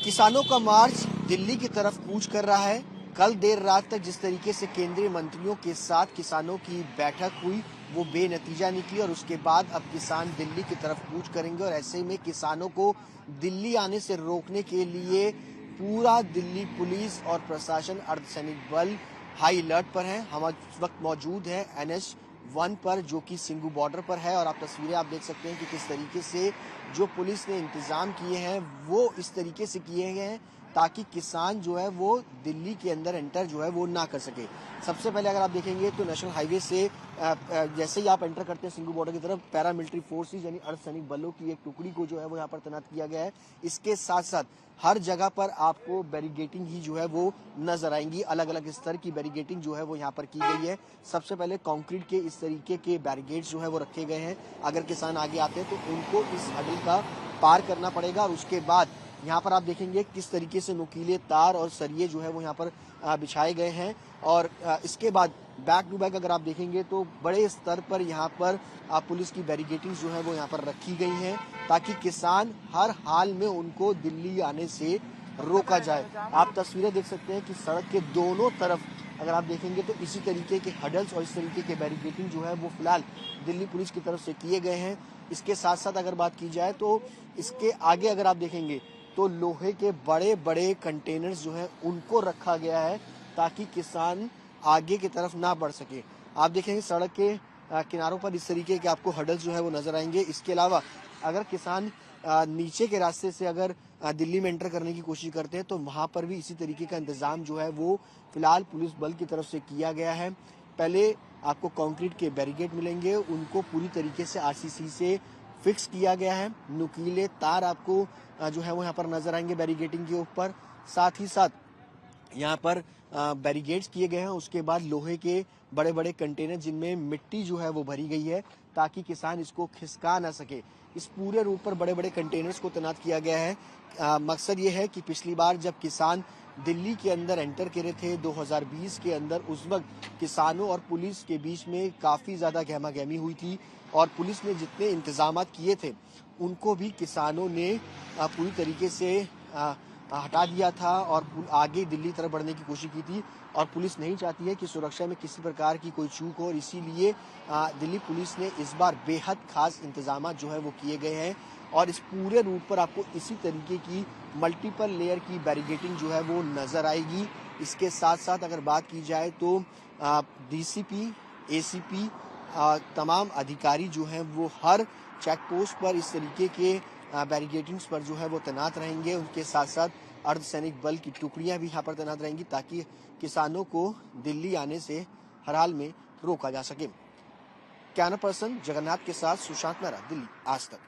किसानों का मार्च दिल्ली की तरफ कूच कर रहा है। कल देर रात तक जिस तरीके से केंद्रीय मंत्रियों के साथ किसानों की बैठक हुई वो बेनतीजा निकली और उसके बाद अब किसान दिल्ली की तरफ कूच करेंगे और ऐसे में किसानों को दिल्ली आने से रोकने के लिए पूरा दिल्ली पुलिस और प्रशासन अर्धसैनिक बल हाई अलर्ट पर है। हम इस वक्त मौजूद है NH-1 पर जो कि सिंघू बॉर्डर पर है और आप तस्वीरें आप देख सकते हैं कि किस तरीके से जो पुलिस ने इंतजाम किए हैं वो इस तरीके से किए गए हैं ताकि किसान जो है वो दिल्ली के अंदर एंटर जो है वो ना कर सके। सबसे पहले अगर आप देखेंगे तो नेशनल हाईवे से जैसे ही आप एंटर करते हैं सिंघू बॉर्डर की तरफ पैरामिलिट्री फोर्सेस यानी अर्धसैनिक बलों की एक टुकड़ी को जो है वो यहाँ पर तैनात किया गया है। इसके साथ साथ हर जगह पर आपको बैरिगेटिंग ही जो है वो नजर आएंगी। अलग अलग स्तर की बैरिगेटिंग जो है वो यहाँ पर की गई है। सबसे पहले कंक्रीट के इस तरीके के बैरिगेट्स जो है वो रखे गए हैं। अगर किसान आगे आते हैं तो उनको इस हडल का पार करना पड़ेगा और उसके बाद यहाँ पर आप देखेंगे किस तरीके से नुकीले तार और सरिये जो है वो यहाँ पर बिछाए गए हैं और इसके बाद बैक टू बैक अगर आप देखेंगे तो बड़े स्तर पर यहाँ पर पुलिस की बैरिगेटिंग जो है वो यहाँ पर रखी गई हैं ताकि किसान हर हाल में उनको दिल्ली आने से रोका जाए। आप तस्वीरें देख सकते हैं कि सड़क के दोनों तरफ अगर आप देखेंगे तो इसी तरीके के हडल्स और इस तरीके के बैरिगेटिंग जो है वो फिलहाल दिल्ली पुलिस की तरफ से किए गए हैं। इसके साथ साथ अगर बात की जाए तो इसके आगे अगर आप देखेंगे तो लोहे के बड़े बड़े कंटेनर्स जो हैं उनको रखा गया है ताकि किसान आगे की तरफ ना बढ़ सके। आप देखेंगे सड़क के किनारों पर इस तरीके के आपको हडल्स जो है वो नजर आएंगे। इसके अलावा अगर किसान नीचे के रास्ते से अगर दिल्ली में एंटर करने की कोशिश करते हैं तो वहां पर भी इसी तरीके का इंतजाम जो है वो फिलहाल पुलिस बल की तरफ से किया गया है। पहले आपको कंक्रीट के बैरिकेड मिलेंगे, उनको पूरी तरीके से RCC से फिक्स किया गया है। नुकीले तार आपको जो है वो यहाँ पर नजर आएंगे बैरिकेडिंग के ऊपर। साथ ही साथ यहाँ पर बैरिकेड्स किए गए हैं। उसके बाद लोहे के बड़े बड़े कंटेनर जिनमें मिट्टी जो है वो भरी गई है ताकि किसान इसको खिसका ना सके। इस पूरे रूट पर बड़े बड़े कंटेनर्स को तैनात किया गया है। मकसद ये है कि पिछली बार जब किसान दिल्ली के अंदर एंटर करे थे 2020 के अंदर, उस वक्त किसानों और पुलिस के बीच में काफी ज्यादा गहमागहमी हुई थी और पुलिस ने जितने इंतजाम किए थे उनको भी किसानों ने पूरी तरीके से हटा दिया था और आगे दिल्ली तरफ बढ़ने की कोशिश की थी और पुलिस नहीं चाहती है कि सुरक्षा में किसी प्रकार की कोई चूक हो और इसीलिए दिल्ली पुलिस ने इस बार बेहद खास इंतजाम जो है वो किए गए हैं और इस पूरे रूट पर आपको इसी तरीके की मल्टीपल लेयर की बैरिगेटिंग जो है वो नजर आएगी। इसके साथ साथ अगर बात की जाए तो DCP, ACP तमाम अधिकारी जो हैं वो हर चेक पोस्ट पर इस तरीके के बैरिगेटिंग्स पर जो है वो तैनात रहेंगे। उनके साथ साथ अर्धसैनिक बल की टुकड़ियां भी यहाँ पर तैनात रहेंगी ताकि किसानों को दिल्ली आने से हर हाल में रोका जा सके। कैमरा पर्सन जगन्नाथ के साथ सुशांत मेहरा, दिल्ली आज तक।